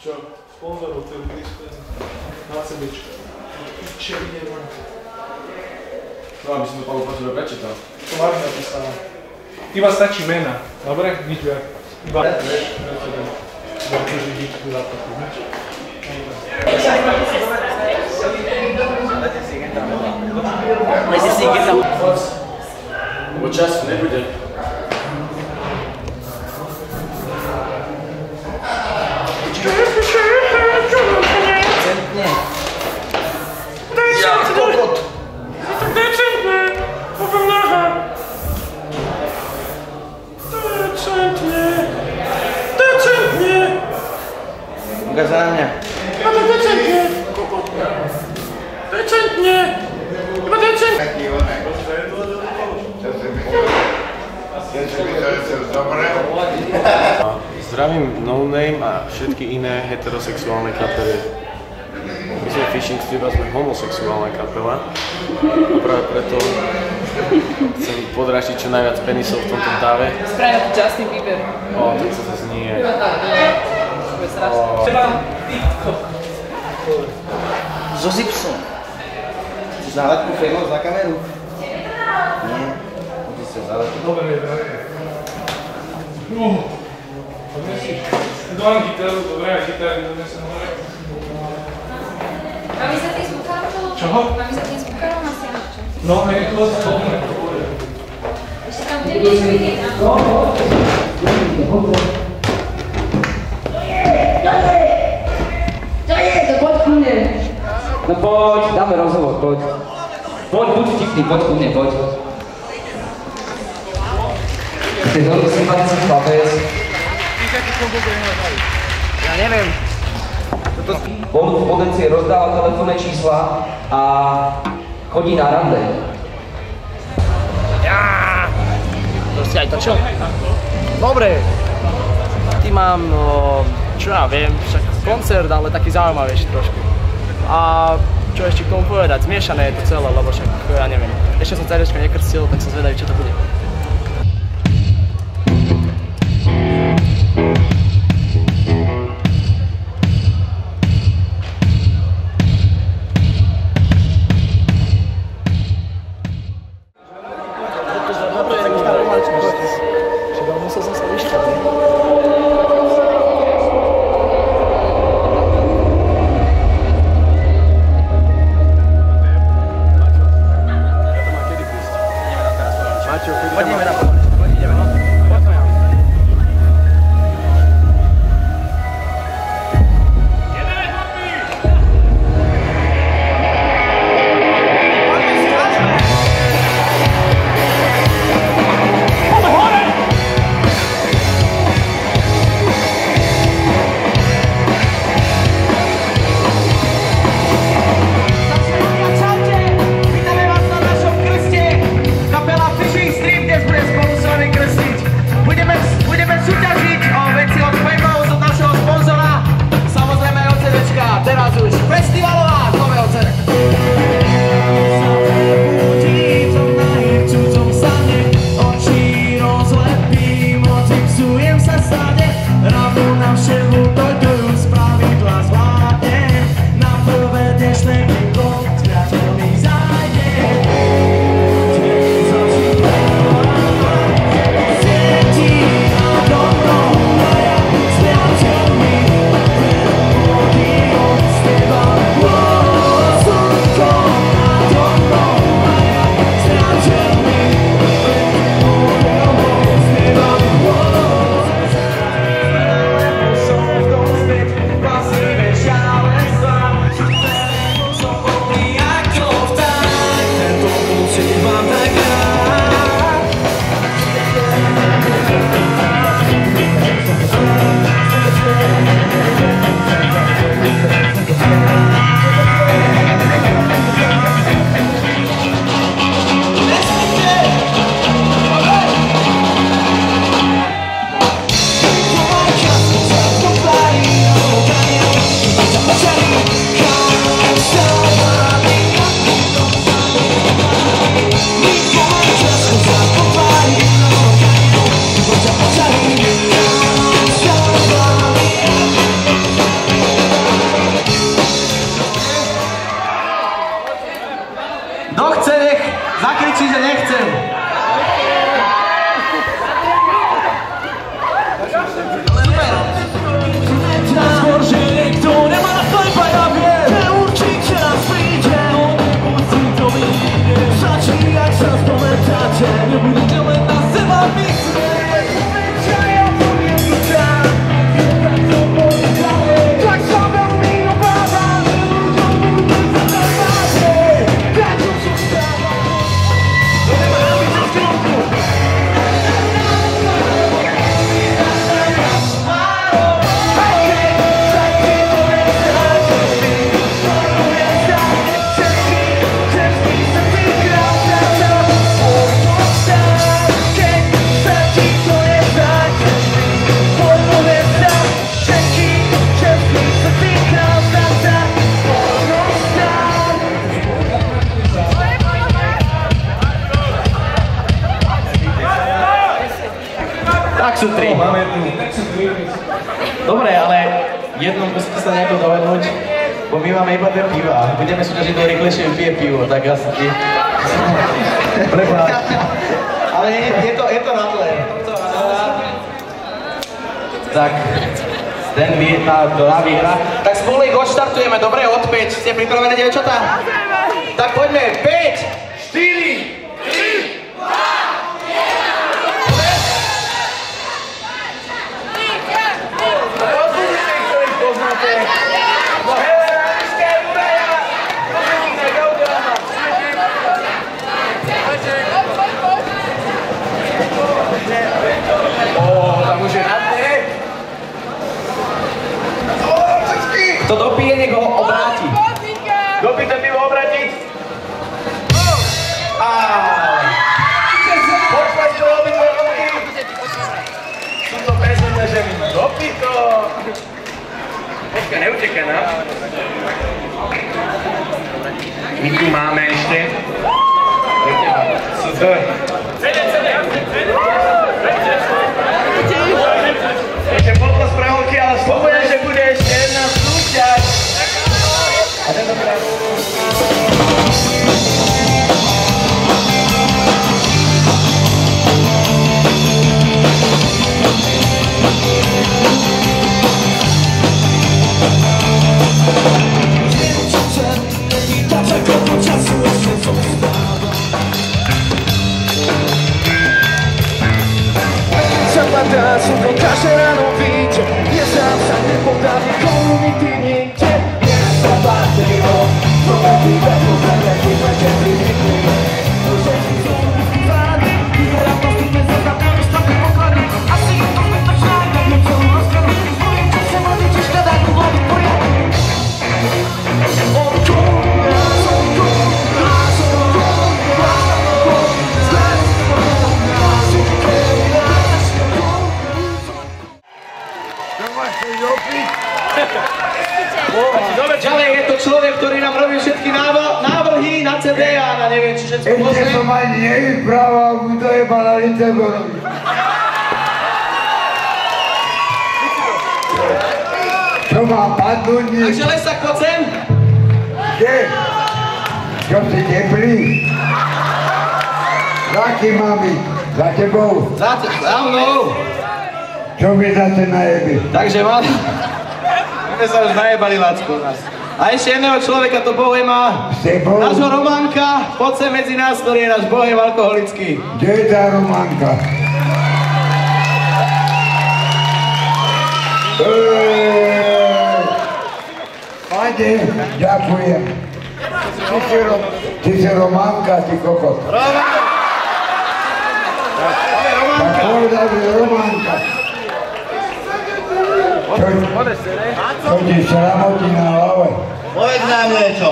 Čo? Sponzorov, ktorý prispievajú na CBčka. Piče, idem. No, aby som to Paolo Pačero prečítal. To máš napísané. Iba stačí mena, dobre? Nič viac. Iba pre teba. Dobre, že díky za to. Lezi si igenta. Lebo času nebude. Decentne. Ja, kokot. Decentne! Poviem naha! Decentne! Decentne! Ukáž na mňa. A to decentne! Kokot! Decentne! Iba decentne! Taký onek. Čo si myslel, že som dobré? Zdravím No Name a všetky iné heterosexuálne kapely. My sme Fishing Street a sme homosexuálna kapela. A práve preto chcem podražiť čo najviac penisov v tomto dáve. Spravil Justin Bieber. O, tak sa zase nie. Bude strašné. So Zipsom. Chceš náletku famous na kameru? Nie. Poďte sa záletku. Dobre, dobre. Dám gitaru, dobre, aj gitary donesem hore. Máme sa tým zvukárom toho? Čoho? Máme sa tým zvukárom na sianoče. No, hej, to sa dobre. Ešte tam bude niečo vidieť, áno? Čo je to? Poď ku mne. No poď, dáme rozhovor, poď. Poď, buď vtipný, poď ku mne, poď. Ty veľmi sympatický chlapec. Ja neviem. On v potencie rozdáva telefónne čísla a chodí na rande. To si aj točil? Dobre. Ty mám, čo ja viem, však koncert, ale taký zaujímavejší trošku. A čo ešte k tomu povedať, zmiešané je to celé, lebo však ja neviem. Ešte som cerečka nekrstil, tak som zvedavý, čo to bude. Poďme na poď, ideme. Dobre, ale jednom musíte sa nejako dohodnúť, bo my máme iba 2 piva. Budeme súťažiť, kto rýchlejšie vypije pivo, tak asi ty. Prepáč. Ale je to na tle. Tak, ten tá výhra. Tak spolu ich odštartujeme, dobre, od 5. Ste pripravené, dievčatá? Tak poďme, 5, 4, 3, 2, tam už je na dne. Kto dopije, nech ho obráti. Dopíte pivo obrátiť? Poďme to robiť dve ruky. Sú to bezhodné ženy. Dopí to. Počka, neutekaj nám. My tu máme ešte. Super. Ešte podľa správky, ale slúbujem, že bude ešte jedna súťaž. A tentokrát. Zapadá slnko, každé ráno vyjde. Ja sám sa nepodám nikomu nikdy nikde. Ja sa patrilo, nový vetu, veľký večer privykli. Môže si zónu vyvány, vyhrám postupne za západu, stavky poklady. Asi je to zbytočná, tak je celú rozkladu. Svojím časem mladý čižka dá ku vody poriadku. Ďalej je to človek, ktorý nám robí všetky návrhy na CD a na neviem, či všetko pozrie. Ešte som ani nevyprával, kto je banalice borovi. Čo mám padnúť? Takže Lesak, poď sem. Kde? Čo si teplý? Za kým mám ísť? Za tebou? Za mnou. Čo mi dáte na jeby? Takže máme... My sa už najebali, Lacko, nás. A ešte jedného človeka, to bohem má nášho Románka, poď sem medzi nás, ktorý je náš bohem alkoholický. Kde je tá Románka? Pane, ďakujem. Ty si Románka, ty kokot. Románka! Tak povedal, že Románka. Čo ti šramotí na hlave? Povedz nám niečo.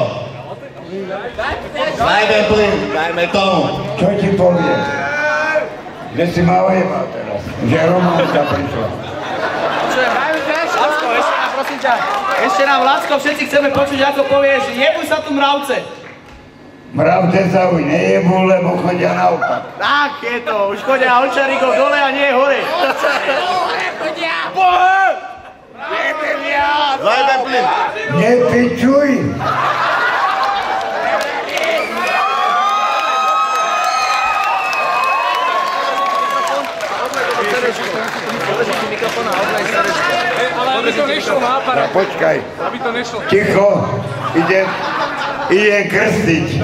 Dajme plyn, dajme tomu. Čo ti povie? Kde si ma ojebal teraz? Že Románka prišla. Lacko, ešte nám, prosím ťa. Ešte nám, Lacko, všetci chceme počuť, ako povieš, jebuj sa tu mravce. Mravce sa už nejebu, lebo chodia naopak. Tak je to, už chodia Olčarikov dole a nie hore. Bohe! Dajme plyn. Nepičuj! Ale aby to nešlo na aparát. Počkaj. Aby to nešlo. Ticho. Idem krstiť.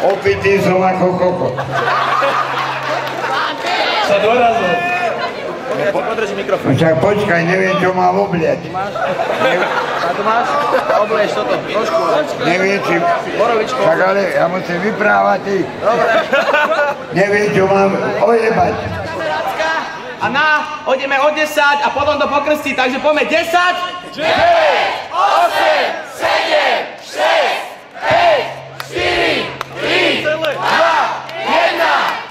Opitý som ako kokot. Sa dorazil. Podrži mikrofón. Však počkaj, neviem, čo mám obliať. A tu máš? Oblieš toto, trošku. Neviem, či... Borovičko. Však ale ja musím vyprávať ty. Dobre. Neviem, čo mám ojebať. A ideme o 10 a potom to pokrstí, takže poďme 10, 9, 8, 7, 6, 5, 4, 3, 2, 1.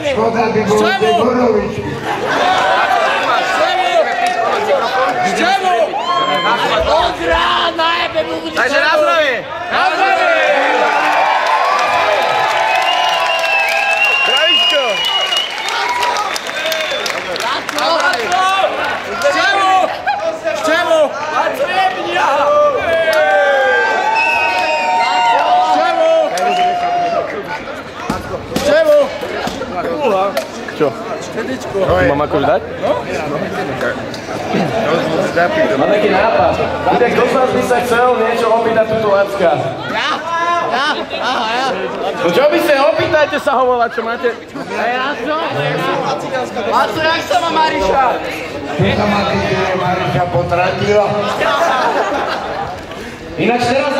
Škoda by bol Tiborovič. Takže na zdravie! Na zdravie! Zdravíčko! Števo! Števo! Čo? Mám akož dať? Mám taký nápad. Víte, kto z vás by sa chcel niečo opýtať tuto Lacka? Ja. No čo by ste, opýtajte sa ho volať, čo máte? Laco, jak sa má Mariša? Čo sa má Mariša potratila? Ináč teraz